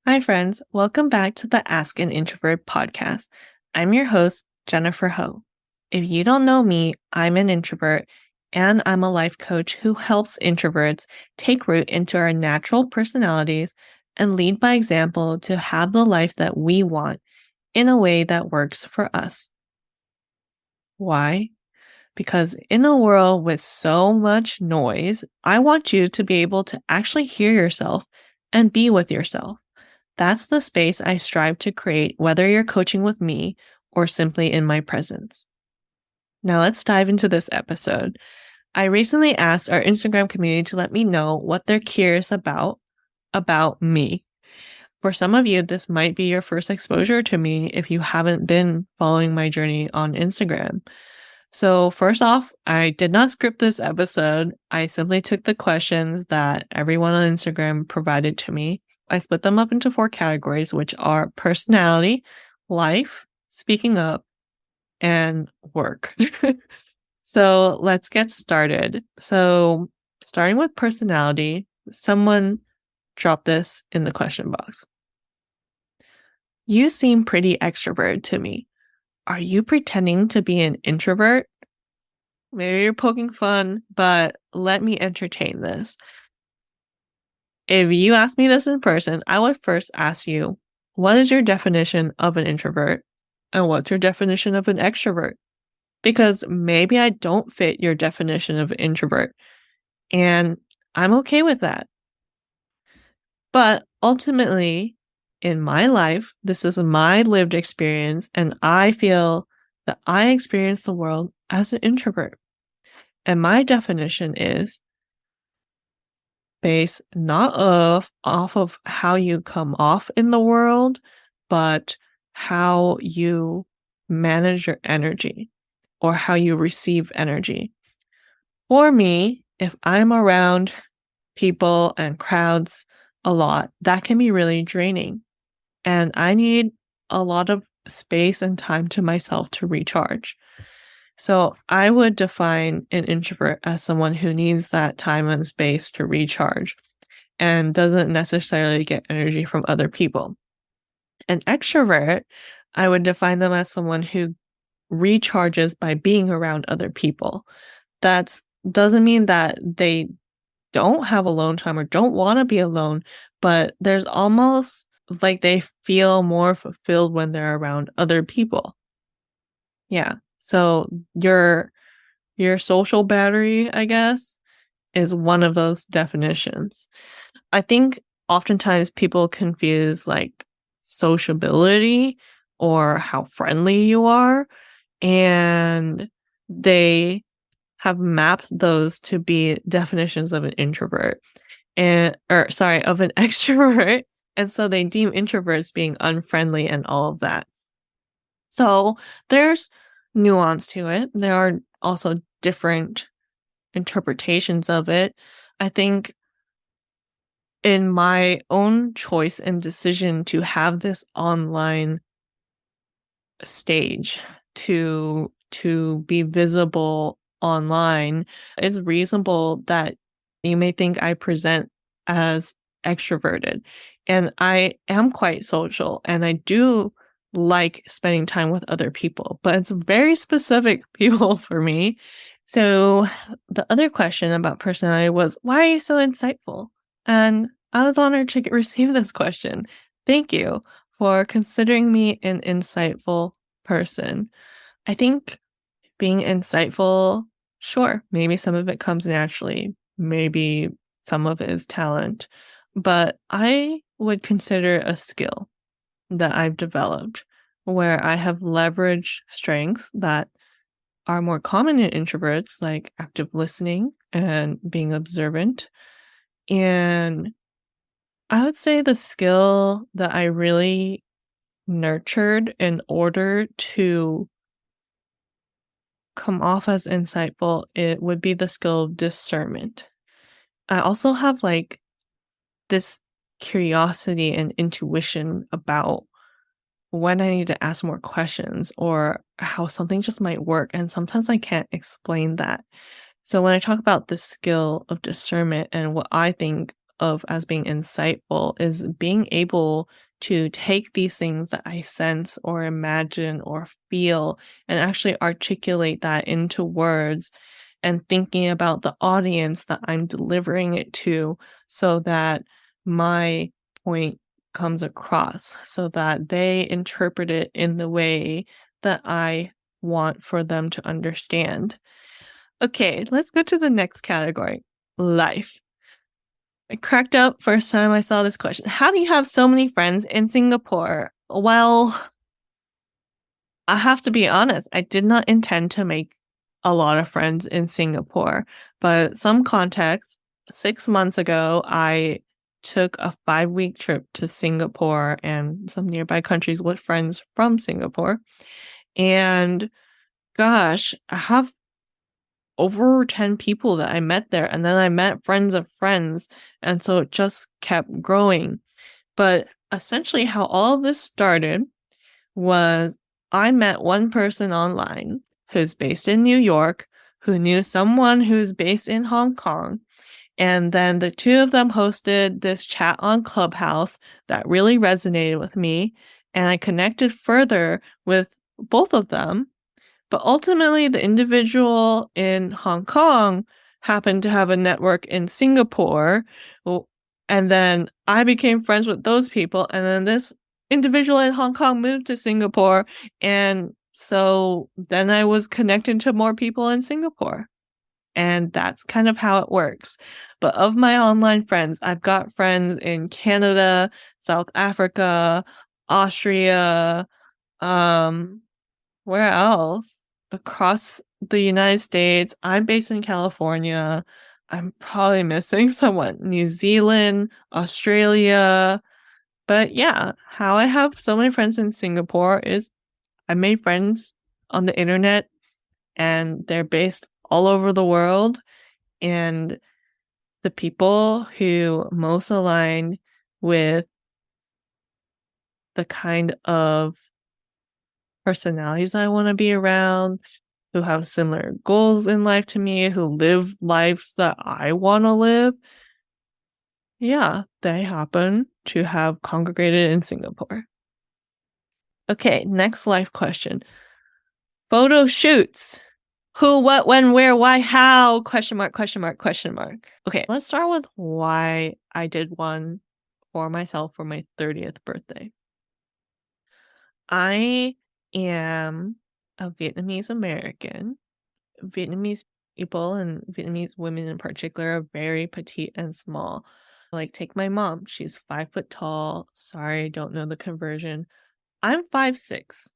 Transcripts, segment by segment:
Hi, friends. Welcome back to the Ask an Introvert podcast. I'm your host, Jennifer Ho. If you don't know me, I'm an introvert and I'm a life coach who helps introverts take root into our natural personalities and lead by example to have the life that we want in a way that works for us. Why? Because in a world with so much noise, I want you to be able to actually hear yourself and be with yourself. That's the space I strive to create, whether you're coaching with me or simply in my presence. Now, let's dive into this episode. I recently asked our Instagram community to let me know what they're curious about me. For some of you, this might be your first exposure to me if you haven't been following my journey on Instagram. So, first off, I did not script this episode. I simply took the questions that everyone on Instagram provided to me. I split them up into 4 categories, which are personality, life, speaking up, and work. So, let's get started. So, starting with personality, someone dropped this in the question box. You seem pretty extroverted to me. Are you pretending to be an introvert? Maybe you're poking fun, but let me entertain this. If you asked me this in person, I would first ask you, what is your definition of an introvert? And what's your definition of an extrovert? Because maybe I don't fit your definition of an introvert, and I'm okay with that. But ultimately, in my life, this is my lived experience, and I feel that I experience the world as an introvert. And my definition is based not off of how you come off in the world, but how you manage your energy or how you receive energy. For me, if I'm around people and crowds a lot, that can be really draining. And I need a lot of space and time to myself to recharge. So I would define an introvert as someone who needs that time and space to recharge and doesn't necessarily get energy from other people. An extrovert, I would define them as someone who recharges by being around other people. That doesn't mean that they don't have alone time or don't want to be alone, but there's almost like they feel more fulfilled when they're around other people. Yeah. So your social battery, I guess, is one of those definitions. I think oftentimes people confuse like sociability or how friendly you are, and they have mapped those to be definitions of an introvert of an extrovert. And so they deem introverts being unfriendly and all of that. So there's nuance to it. There are also different interpretations of it. I think in my own choice and decision to have this online stage to be visible online, it's reasonable that you may think I present as extroverted. And I am quite social and I do like spending time with other people, but it's very specific people for me. So the other question about personality was, why are you so insightful? And I was honored to receive this question. Thank you for considering me an insightful person. I think being insightful, sure, maybe some of it comes naturally, maybe some of it is talent, but I would consider a skill that I've developed where I have leveraged strengths that are more common in introverts, like active listening and being observant. And I would say the skill that I really nurtured in order to come off as insightful, it would be the skill of discernment. I also have like this curiosity and intuition about when I need to ask more questions or how something just might work. And sometimes I can't explain that. So when I talk about the skill of discernment and what I think of as being insightful is being able to take these things that I sense or imagine or feel and actually articulate that into words and thinking about the audience that I'm delivering it to so that my point comes across, so that they interpret it in the way that I want for them to understand. Okay, let's go to the next category, life. I cracked up first time I saw this question. How do you have so many friends in Singapore? Well, I have to be honest, I did not intend to make a lot of friends in Singapore, but some context, 6 months ago, I took a 5-week trip to Singapore and some nearby countries with friends from Singapore. And gosh, I have over 10 people that I met there, and then I met friends of friends, and so it just kept growing. But essentially, how all of this started was I met one person online who's based in New York, who knew someone who's based in Hong Kong. And then the two of them hosted this chat on Clubhouse that really resonated with me. And I connected further with both of them. But ultimately, the individual in Hong Kong happened to have a network in Singapore. And then I became friends with those people. And then this individual in Hong Kong moved to Singapore. And so then I was connected to more people in Singapore. And that's kind of how it works. But of my online friends, I've got friends in Canada, South Africa, Austria, um, where else? Across the United States. I'm based in California. I'm probably missing someone. New Zealand, Australia. But yeah, how I have so many friends in Singapore is I made friends on the internet and they're based all over the world. And the people who most align with the kind of personalities I want to be around, who have similar goals in life to me, who live lives that I want to live, yeah, they happen to have congregated in Singapore. Okay, next life question. Photo shoots. Who, what, when, where, why, how? Question mark, question mark, question mark. Okay, let's start with why I did one for myself for my 30th birthday. I am a Vietnamese American. Vietnamese people and Vietnamese women in particular are very petite and small. Like, take my mom. She's 5 foot tall. Sorry, don't know the conversion. I'm 5'6".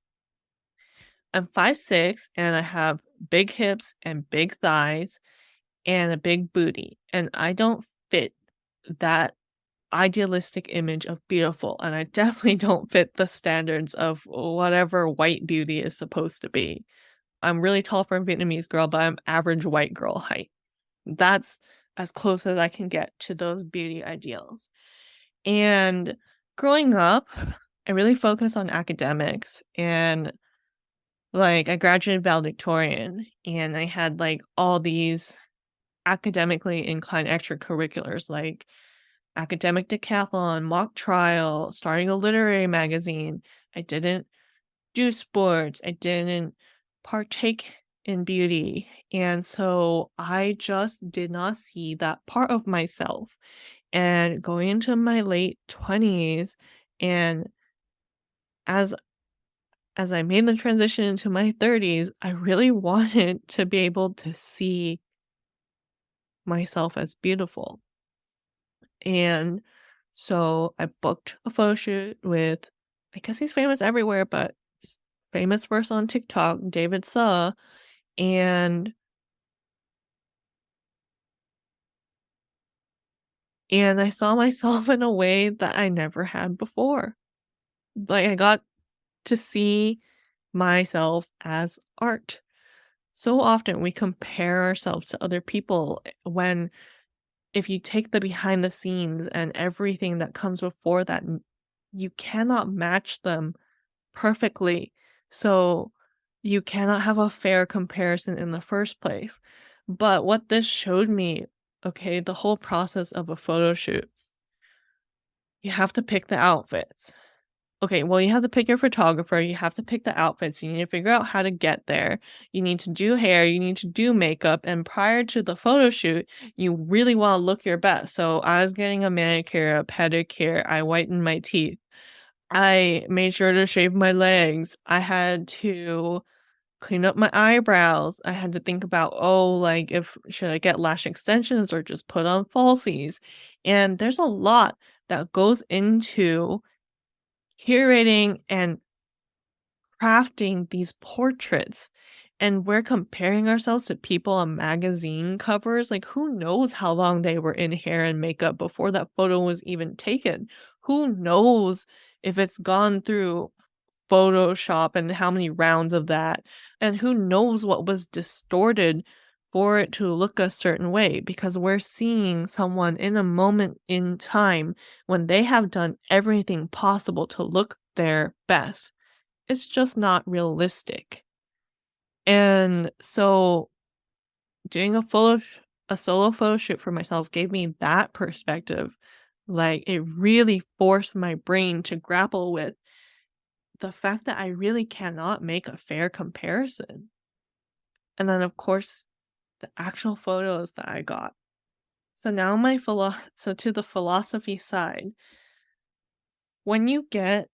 I'm 5'6", and I have big hips and big thighs and a big booty. And I don't fit that idealistic image of beautiful. And I definitely don't fit the standards of whatever white beauty is supposed to be. I'm really tall for a Vietnamese girl, but I'm average white girl height. That's as close as I can get to those beauty ideals. And growing up, I really focused on academics and like I graduated valedictorian and I had like all these academically inclined extracurriculars like academic decathlon, mock trial, starting a literary magazine. I didn't do sports. I didn't partake in beauty. And so I just did not see that part of myself. And going into my late 20s and as as I made the transition into my 30s, I really wanted to be able to see myself as beautiful. And so I booked a photo shoot with, I guess he's famous everywhere, but famous first on TikTok, David Suh. And I saw myself in a way that I never had before. Like I got to see myself as art. So often we compare ourselves to other people when if you take the behind the scenes and everything that comes before that, you cannot match them perfectly. So you cannot have a fair comparison in the first place. But what this showed me, okay, the whole process of a photo shoot, you have to pick the outfits. Okay, well, you have to pick your photographer, you have to pick the outfits, you need to figure out how to get there. You need to do hair, you need to do makeup, and prior to the photo shoot, you really want to look your best. So I was getting a manicure, a pedicure, I whitened my teeth. I made sure to shave my legs. I had to clean up my eyebrows. I had to think about, oh, like if should I get lash extensions or just put on falsies? And there's a lot that goes into curating and crafting these portraits. And we're comparing ourselves to people on magazine covers. Like, who knows how long they were in hair and makeup before that photo was even taken? Who knows if it's gone through Photoshop and how many rounds of that? And who knows what was distorted for it to look a certain way? Because we're seeing someone in a moment in time when they have done everything possible to look their best. It's just not realistic. And so doing a solo photo shoot for myself gave me that perspective. Like it really forced my brain to grapple with the fact that I really cannot make a fair comparison. And then of course the actual photos that I got. So now so to the philosophy side, when you get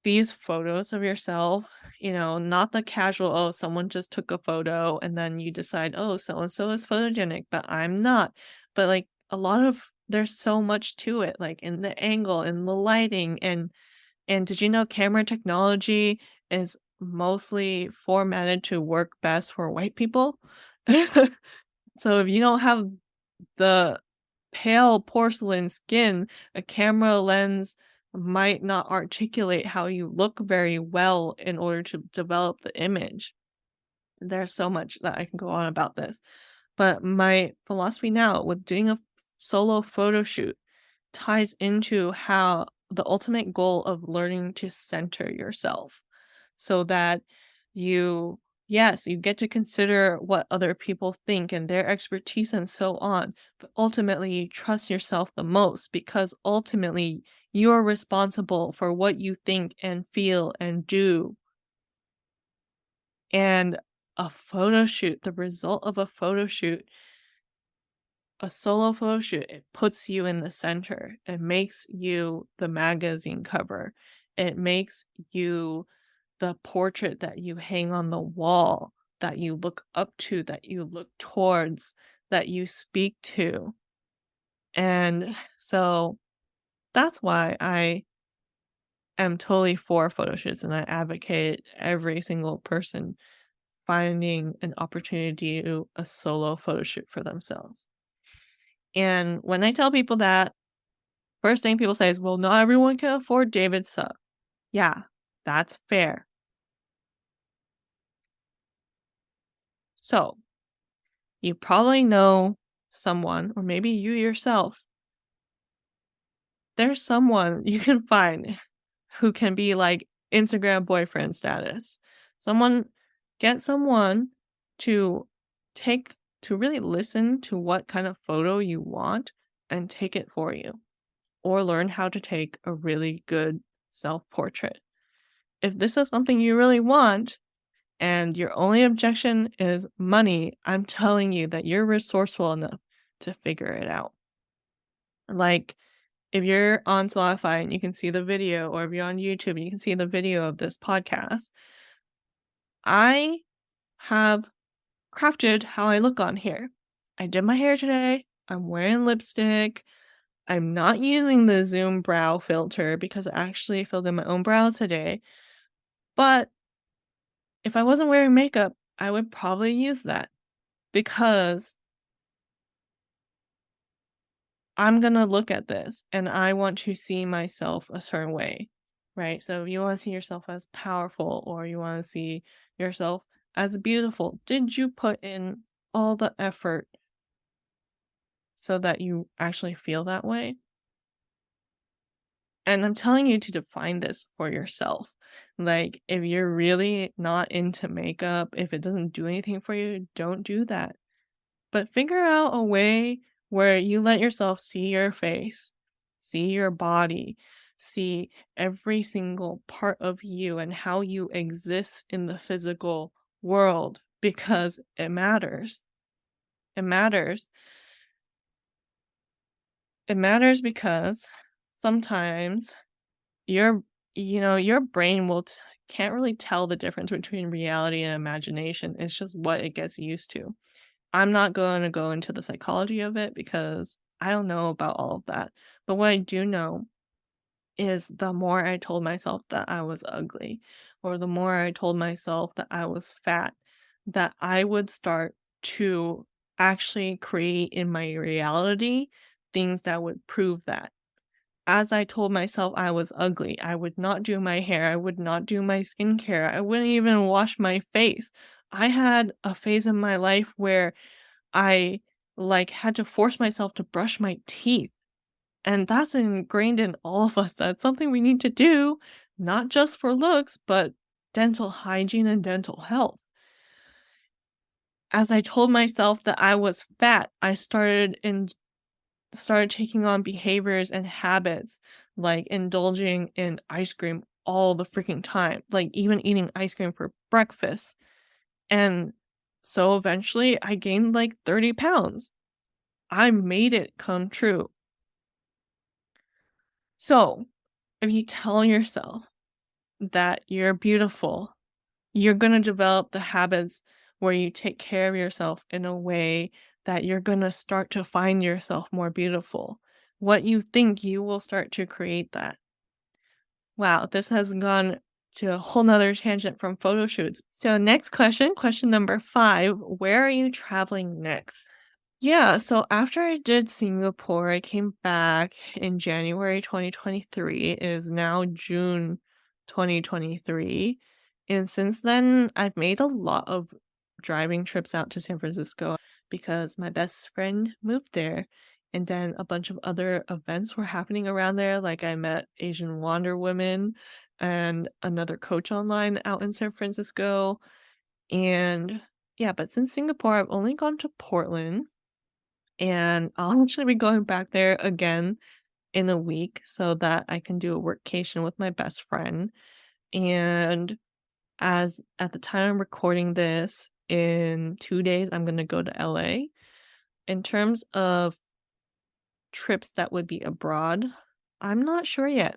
these photos of yourself, not the casual, oh, someone just took a photo and then you decide, oh, so and so is photogenic, but I'm not. But like there's so much to it, like in the angle, in the lighting, and did you know camera technology is mostly formatted to work best for white people? So if you don't have the pale porcelain skin, a camera lens might not articulate how you look very well in order to develop the image. There's so much that I can go on about this. But my philosophy now with doing a solo photo shoot ties into how the ultimate goal of learning to center yourself so that yes, you get to consider what other people think and their expertise and so on, but ultimately you trust yourself the most because ultimately you are responsible for what you think and feel and do. And the result of a solo photo shoot, it puts you in the center. It makes you the magazine cover. It makes you the portrait that you hang on the wall, that you look up to, that you look towards, that you speak to. And so that's why I am totally for photo shoots and I advocate every single person finding an opportunity to do a solo photo shoot for themselves. And when I tell people that, first thing people say is, well, not everyone can afford David's sub. Yeah, that's fair. So you probably know someone, or maybe you yourself. There's someone you can find who can be like Instagram boyfriend status. Someone, get someone to to really listen to what kind of photo you want and take it for you, or learn how to take a really good self portrait. If this is something you really want, and your only objection is money, I'm telling you that you're resourceful enough to figure it out. Like, if you're on Spotify and you can see the video, or if you're on YouTube and you can see the video of this podcast, I have crafted how I look on here. I did my hair today. I'm wearing lipstick. I'm not using the Zoom brow filter because I actually filled in my own brows today. But if I wasn't wearing makeup, I would probably use that because I'm gonna look at this and I want to see myself a certain way, right? So if you want to see yourself as powerful or you want to see yourself as beautiful, did you put in all the effort so that you actually feel that way? And I'm telling you to define this for yourself. Like, if you're really not into makeup, if it doesn't do anything for you, don't do that. But figure out a way where you let yourself see your face, see your body, see every single part of you and how you exist in the physical world because it matters. It matters. It matters because sometimes your your brain can't really tell the difference between reality and imagination. It's just what it gets used to. I'm not going to go into the psychology of it because I don't know about all of that. But what I do know is the more I told myself that I was ugly, or the more I told myself that I was fat, that I would start to actually create in my reality things that would prove that. As I told myself I was ugly, I would not do my hair, I would not do my skincare, I wouldn't even wash my face. I had a phase in my life where I had to force myself to brush my teeth. And that's ingrained in all of us. That's something we need to do, not just for looks, but dental hygiene and dental health. As I told myself that I was fat, I started taking on behaviors and habits like indulging in ice cream all the freaking time, like even eating ice cream for breakfast. And so eventually I gained like 30 pounds. I made it come true. So, if you tell yourself that you're beautiful, you're going to develop the habits where you take care of yourself in a way that you're going to start to find yourself more beautiful. What you think, you will start to create that. Wow, this has gone to a whole nother tangent from photo shoots. So, next question number 5, where are you traveling next? Yeah, so after I did Singapore, I came back in January 2023. It is now June 2023. And since then, I've made a lot of driving trips out to San Francisco because my best friend moved there. And then a bunch of other events were happening around there. Like I met Asian Wonder Women and another coach online out in San Francisco. And yeah, but since Singapore, I've only gone to Portland and I'll actually be going back there again in a week so that I can do a workcation with my best friend. And as at the time I'm recording this, in 2 days, I'm going to go to LA. In terms of trips that would be abroad, I'm not sure yet.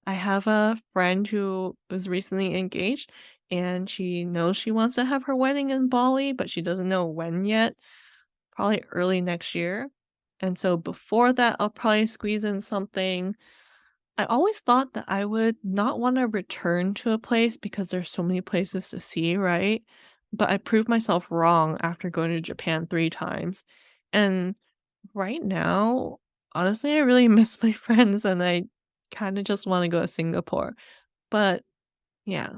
I have a friend who was recently engaged and she knows she wants to have her wedding in Bali, but she doesn't know when yet. Probably early next year. And so before that, I'll probably squeeze in something. I always thought that I would not want to return to a place because there's so many places to see, right? But I proved myself wrong after going to Japan 3 times. And right now, honestly, I really miss my friends and I kind of just want to go to Singapore. But yeah,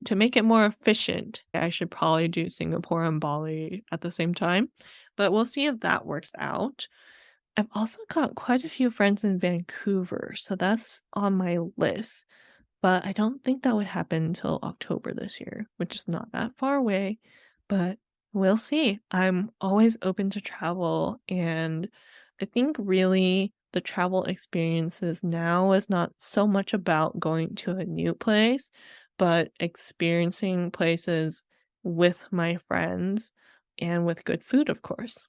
to make it more efficient, I should probably do Singapore and Bali at the same time, but we'll see if that works out. I've also got quite a few friends in Vancouver, so that's on my list, but I don't think that would happen until October this year, which is not that far away, but we'll see. I'm always open to travel, and I think really the travel experiences now is not so much about going to a new place, but experiencing places with my friends and with good food, of course.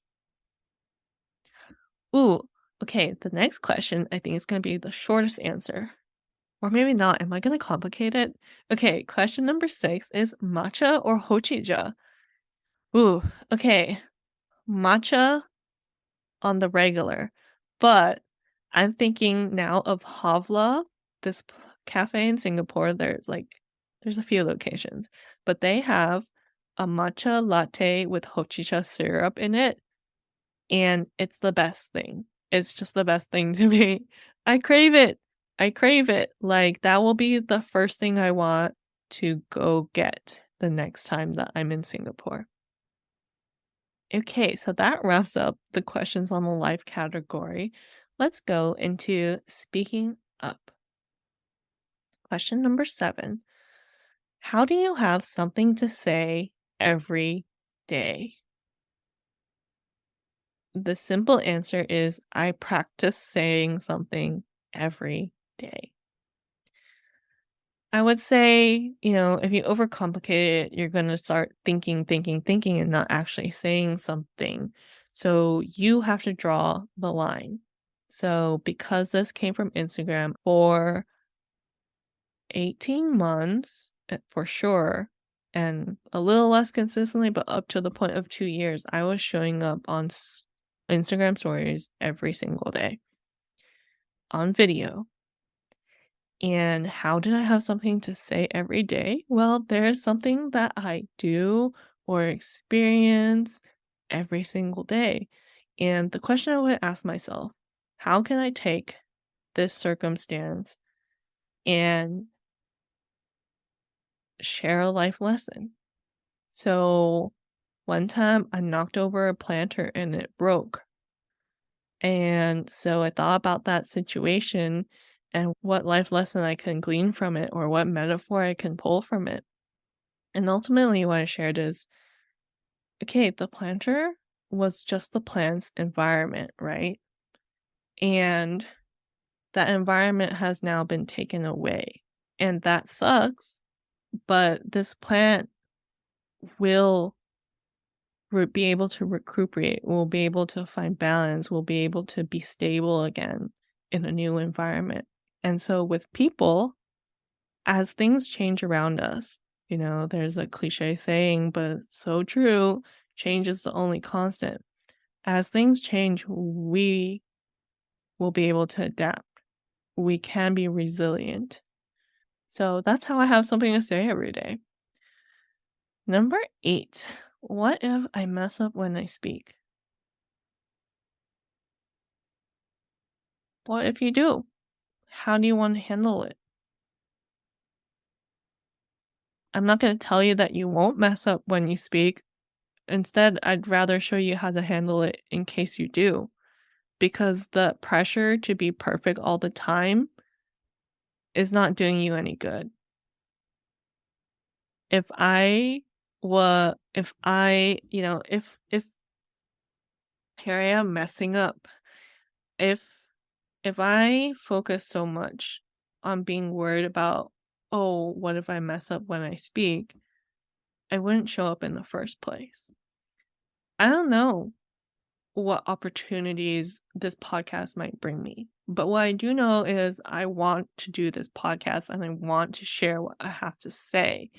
Ooh, okay, the next question I think is gonna be the shortest answer. Or maybe not. Am I gonna complicate it? Okay, question number 6 is matcha or hojicha? Ooh, okay. Matcha on the regular, but I'm thinking now of Havla, this cafe in Singapore. There's a few locations, but they have a matcha latte with hojicha syrup in it, and it's the best thing. It's just the best thing to me. I crave it. I crave it. Like, that will be the first thing I want to go get the next time that I'm in Singapore. Okay, so that wraps up the questions on the life category. Let's go into speaking up. Question number 7. How do you have something to say every day? The simple answer is I practice saying something every day. I would say, if you overcomplicate it, you're going to start thinking, thinking, thinking, and not actually saying something. So you have to draw the line. So because this came from Instagram for 18 months, for sure, and a little less consistently, but up to the point of 2 years, I was showing up on Instagram stories every single day on video. And how did I have something to say every day? Well, there's something that I do or experience every single day. And the question I would ask myself, how can I take this circumstance and share a life lesson? So one time I knocked over a planter and it broke. And so I thought about that situation and what life lesson I can glean from it or what metaphor I can pull from it. And ultimately, what I shared is okay, the planter was just the plant's environment, right? And that environment has now been taken away. And that sucks, but this plant will be able to recuperate, will be able to find balance, will be able to be stable again in a new environment. And so with people, as things change around us, there's a cliche saying, but it's so true, change is the only constant. As things change, we will be able to adapt. We can be resilient. So that's how I have something to say every day. Number 8, what if I mess up when I speak? What if you do? How do you want to handle it? I'm not going to tell you that you won't mess up when you speak. Instead, I'd rather show you how to handle it in case you do. Because the pressure to be perfect all the time is not doing you any good. If I were, if I, if here I am messing up, if if I focus so much on being worried about, oh, what if I mess up when I speak, I wouldn't show up in the first place. I don't know what opportunities this podcast might bring me. But what I do know is I want to do this podcast and I want to share what I have to say.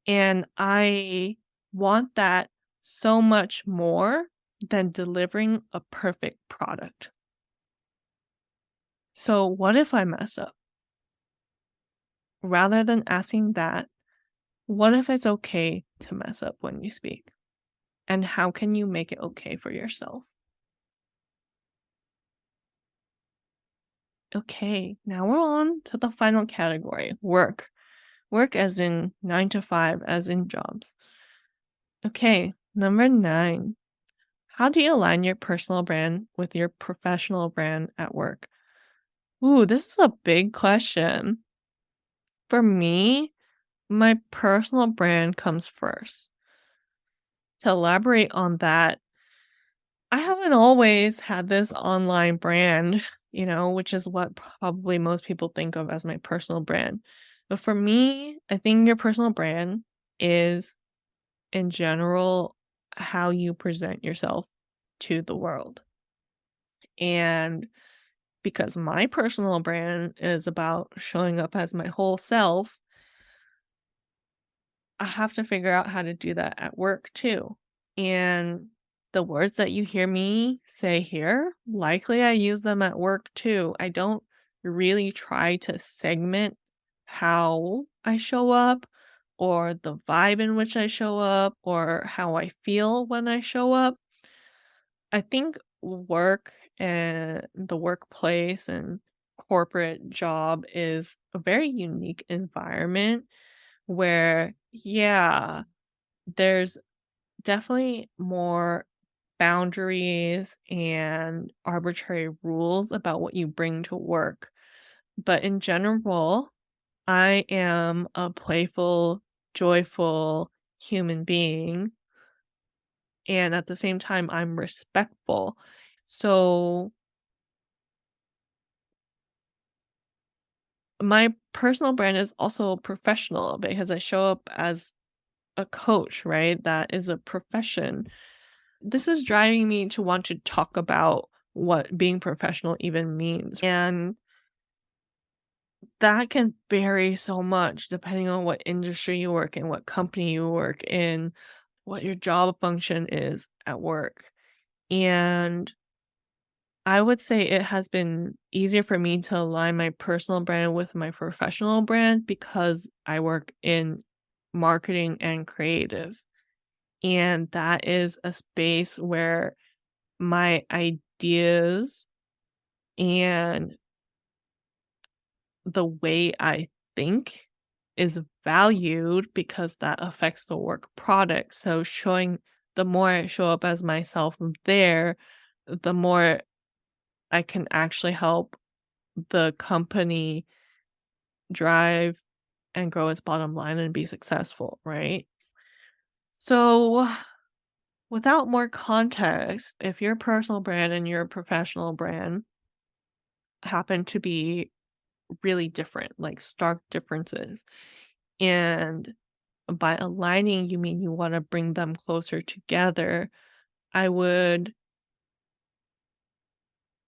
And I want that so much more than delivering a perfect product. So, what if I mess up? Rather than asking that, what if it's okay to mess up when you speak? And how can you make it okay for yourself? Okay, now we're on to the final category, work. Work as in 9 to 5, as in jobs. Okay, number 9. How do you align your personal brand with your professional brand at work? Ooh, this is a big question. For me, my personal brand comes first. To elaborate on that, I haven't always had this online brand, which is what probably most people think of as my personal brand. But for me, I think your personal brand is, in general, how you present yourself to the world. And because my personal brand is about showing up as my whole self, I have to figure out how to do that at work too. And the words that you hear me say here, likely I use them at work too. I don't really try to segment how I show up or the vibe in which I show up or how I feel when I show up. I think work and the workplace and corporate job is a very unique environment where, yeah, there's definitely more boundaries and arbitrary rules about what you bring to work. But in general, I am a playful, joyful human being and at the same time, I'm respectful. So my personal brand is also professional because I show up as a coach, right? That is a profession. This is driving me to want to talk about what being professional even means. And that can vary so much depending on what industry you work in, what company you work in, what your job function is at work. And I would say it has been easier for me to align my personal brand with my professional brand because I work in marketing and creative. And that is a space where my ideas and the way I think is valued because that affects the work product. So the more I show up as myself there, the more I can actually help the company drive and grow its bottom line and be successful, right? So, without more context, if your personal brand and your professional brand happen to be really different, like stark differences, and by aligning, you mean you want to bring them closer together, I would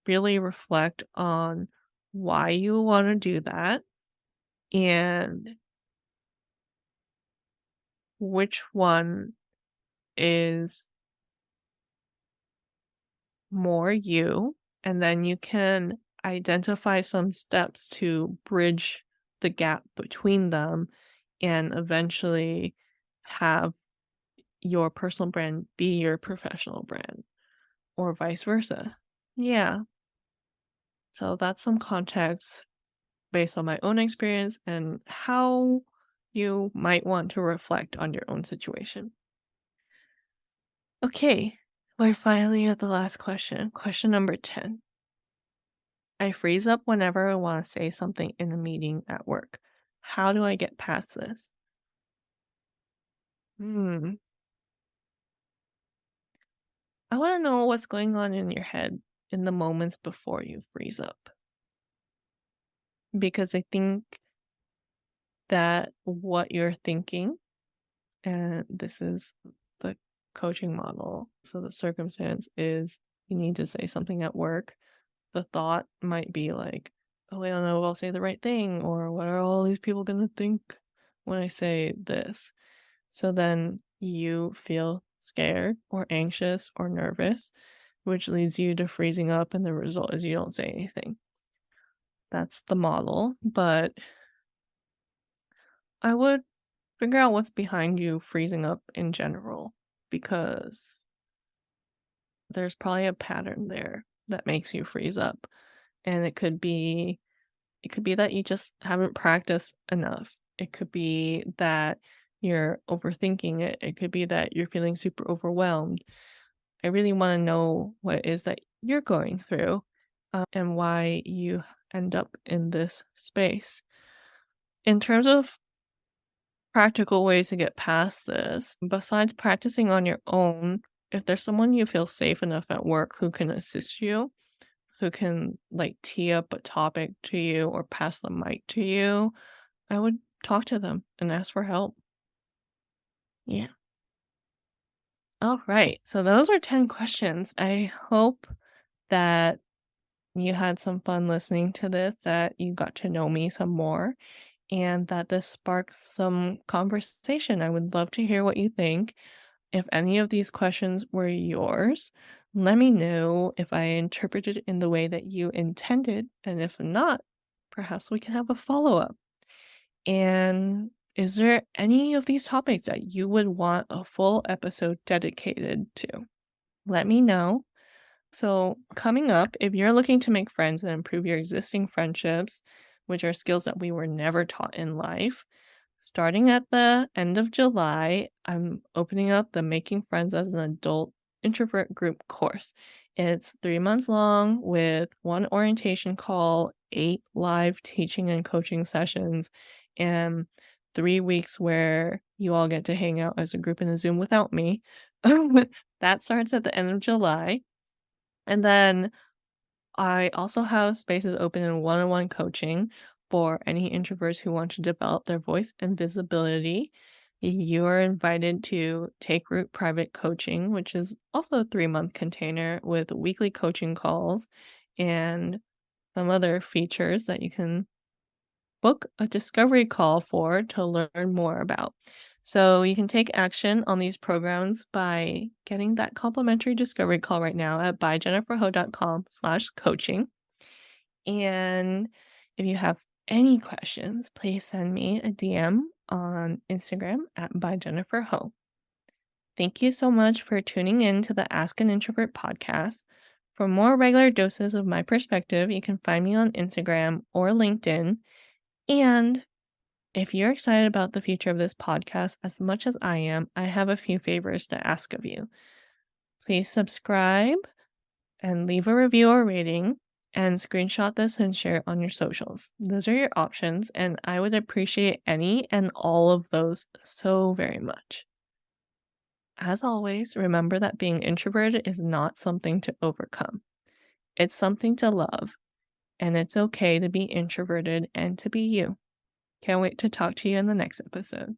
really reflect on why you want to do that and which one is more you, and then you can identify some steps to bridge the gap between them and eventually have your personal brand be your professional brand or vice versa. Yeah. So that's some context based on my own experience and how you might want to reflect on your own situation. Okay, we're finally at the last question. Question number 10. I freeze up whenever I want to say something in a meeting at work. How do I get past this? Hmm. I want to know what's going on in your head in the moments before you freeze up. Because I think that what you're thinking, and this is the coaching model. So the circumstance is you need to say something at work. The thought might be like, oh, I don't know if I'll say the right thing, or what are all these people going to think when I say this? So then you feel scared or anxious or nervous, which leads you to freezing up, and the result is you don't say anything. That's the model, but I would figure out what's behind you freezing up in general because there's probably a pattern there that makes you freeze up. And it could be that you just haven't practiced enough. It could be that you're overthinking it. It could be that you're feeling super overwhelmed. I really want to know what it is that you're going through, and why you end up in this space. In terms of practical ways to get past this, besides practicing on your own, if there's someone you feel safe enough at work who can assist you, who can like tee up a topic to you or pass the mic to you, I would talk to them and ask for help. Yeah. All right. So those are 10 questions. I hope that you had some fun listening to this, that you got to know me some more, and that this sparks some conversation. I would love to hear what you think. If any of these questions were yours, let me know if I interpreted it in the way that you intended, and if not, perhaps we can have a follow up. And is there any of these topics that you would want a full episode dedicated to? Let me know. So, coming up, if you're looking to make friends and improve your existing friendships, which are skills that we were never taught in life, starting at the end of July, I'm opening up the Making Friends as an Adult Introvert Group Course. It's 3 months long with one orientation call, 8 live teaching and coaching sessions, and 3 weeks where you all get to hang out as a group in a Zoom without me. That starts at the end of July. And then I also have spaces open in one-on-one coaching for any introverts who want to develop their voice and visibility. You are invited to take root private coaching, which is also a 3-month container with weekly coaching calls and some other features that you can book a discovery call for to learn more about. So you can take action on these programs by getting that complimentary discovery call right now at byjenniferho.com/coaching. And if you have any questions, please send me a DM on Instagram at byjenniferho. Thank you so much for tuning in to the Ask an Introvert podcast. For more regular doses of my perspective, you can find me on Instagram or LinkedIn. And if you're excited about the future of this podcast as much as I am, I have a few favors to ask of you. Please subscribe and leave a review or rating and screenshot this and share it on your socials. Those are your options, and I would appreciate any and all of those so very much. As always, remember that being introverted is not something to overcome. It's something to love, and it's okay to be introverted and to be you. Can't wait to talk to you in the next episode.